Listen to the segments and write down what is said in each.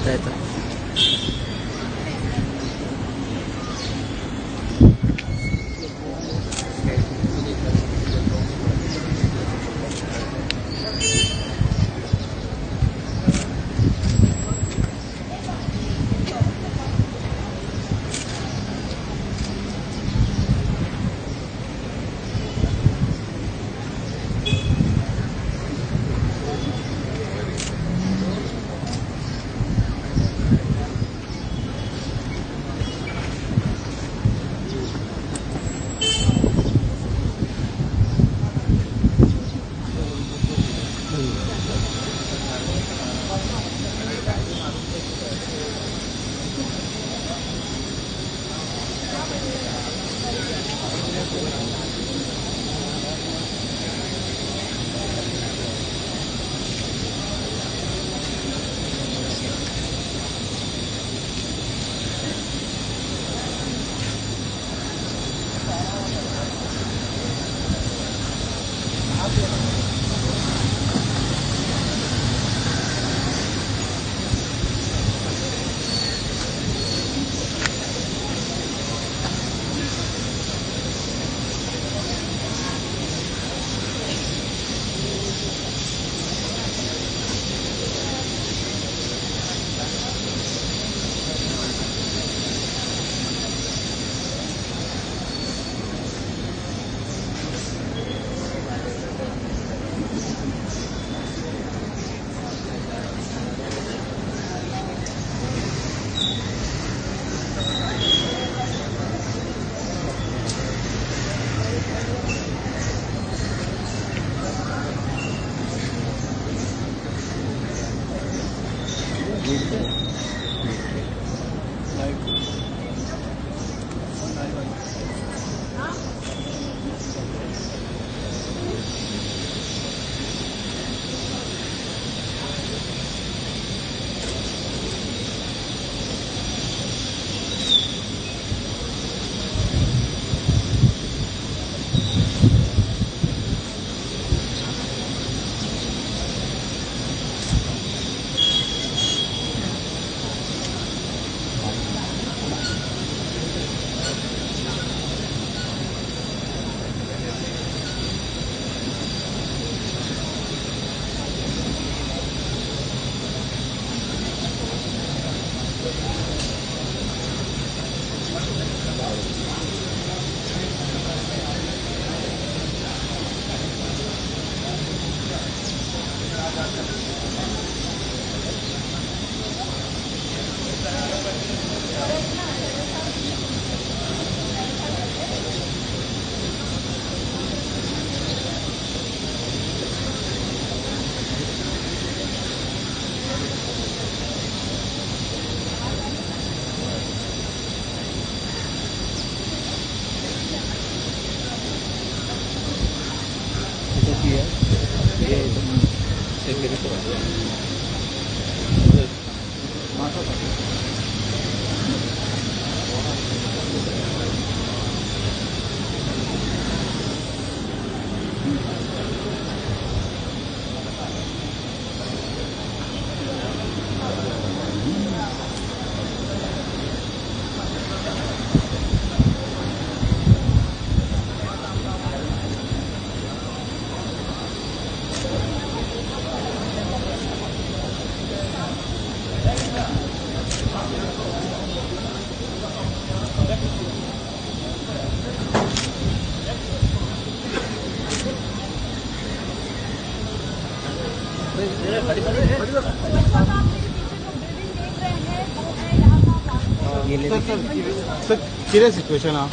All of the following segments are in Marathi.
बघता येतं. सर कितें सिच्युएशन हा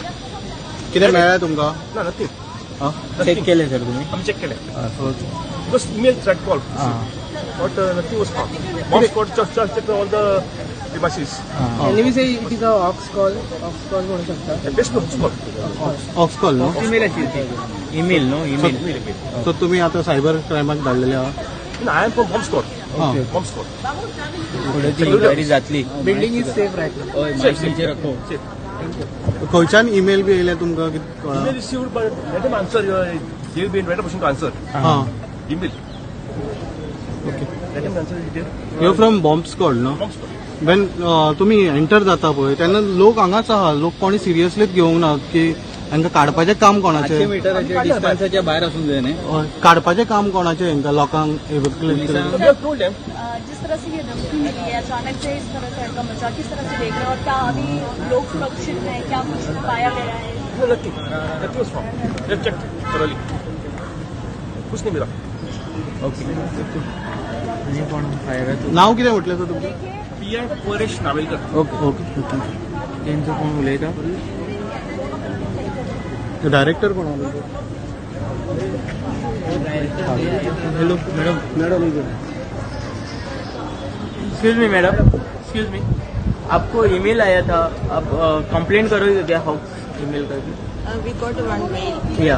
कितें मेळ्ळें तुमकां? ना नथिंग. चेक केले सर तुम्ही? आम्ही चेक केले. So Just email tried call. But nothing was found. Bomb squad just checked all the premises. Can we say it is a ox call? Ox call म्हणू शकता. Best of squad. Hoax call न्हू? ईमेल अशी ईमेल नो ईमेल. सो तुम्ही आता सायबर क्रायमाक धाडलेले आहात? No, I am from bomb squad. हां. Bomb squad. थोडी इन्क्वायरी जातली. Building is safe right now. होय माहिती रखो. खंयच्यान ईमेल बी येयले तुमकां कितें Email कळ्ळां? received, but let them answer. They will be in better position to answer. हां. Email. Okay. Let them answer the detail. You from bomb squad न्हू? Bomb squad. वेन तुम्ही एंटर जाता पळय तेन्ना लोक हांगाच आहा, लोक कोणी सिरियसलीच घेवंक ना की हांकां काडपाचें काम 500 कोणाचें मीटराच्या डिस्टन्साच्या भायर आसूंक जाय न्ही. काडपाचें काम कोणाचें हांकां लोकांक So we have told them. जिस तरह से ये धमकी मिली है अचानक से इस तरह का इनका मचा किस तरह से देख रहे हैं और क्या अभी लोग सुरक्षित हैं, क्या कुछ पाया गया है? No, nothing was found. We have checked thoroughly. कुछ नहीं मिला. आणि कोण फायर नाव कितें म्हटलें सर तुमचें? PI Paresh Navelkar. Okay okay तेंचो कोण उलयता? डायरेक्टर कोण आलो? Hello madam. Madam excuse me madam, excuse me, आपको ईमेल आया था, आप कंप्लेंट करोगे क्या? हाउ ईमेल करके? We got one mail. या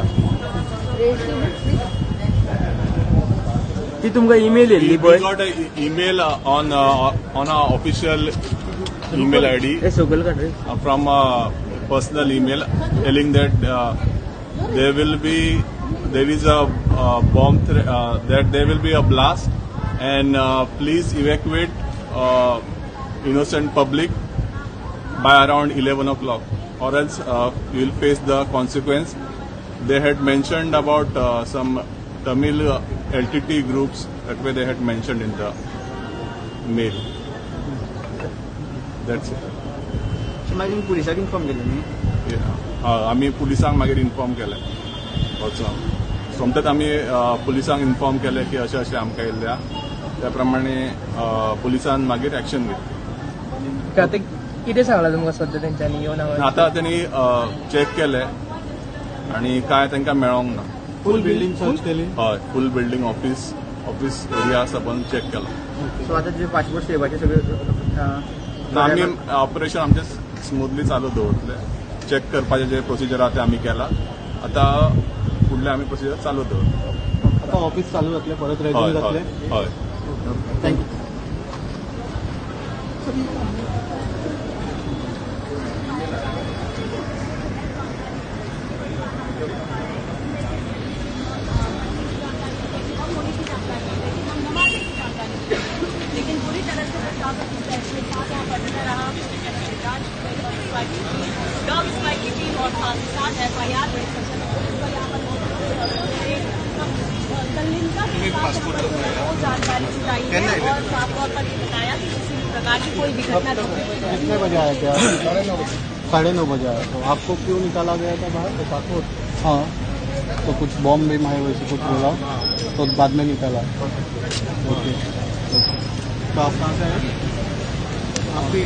ती तुमका ईमेल येल्ली We पळय. got an email on our official email ID हे सगळं काढ रे. from a personal email telling that there is a bomb that there will be a blast and please evacuate innocent public by around 11 o'clock or else you will face the consequence. They had mentioned about some Tamil LTT groups that way they had mentioned in the mail. That's it. मागीर पुलिसाक इन्फॉर्म केलं न्ही. आम्ही पुलिसांक मागीर इन्फॉर्म केलें वचून सोमतेच आमी पुलिसांक इन्फॉर्म केलें की अशें अशें आमकां येयल्ल्या त्या प्रमाणे पुलिसान मागीर एक्शन घेतली. आता कितें सांगला तुमकां सध्या तेंच्यांनी येवन हांगा? आतां त्यांनी चेक केलें आनी काय तांकां मेळोंक ना. फुल बिल्डिंग सर्च केली. हय फूल बिल्डींग ऑफिस एरिया आसा पण चेक केला. सो आता जे पासपोर्ट सेवाचे सगळे आमी ऑपरेशन आमचें स्मुथली चालू दवरतले. चेक करपाचें जे प्रोसिजर आहा ते आमी केला. आतां फुडले आमी प्रोसिजर चालू दवरतले. आता ऑफिस चालू जातलें, परत हय रेझ्युम हय जातलें. हय. थँक्यू. लेकिन पूरी तरह से डॉग स्पाई की टीम और साथ FIR में जानकारी जुटाई है और साफ तौर पर ये बताया कि किसी भी प्रकार की कोई भी घटना नहीं हुई। कितने बजे आए थे आप? 9:30 बजे आए. तो आपको क्यों निकाला गया था बाहर? तो पासपोर्ट. हाँ, तो कुछ बॉम्ब भी मारे वैसे कुछ बोला तो बाद में निकाला. ओके. तो आप कहाँ से आए? आप भी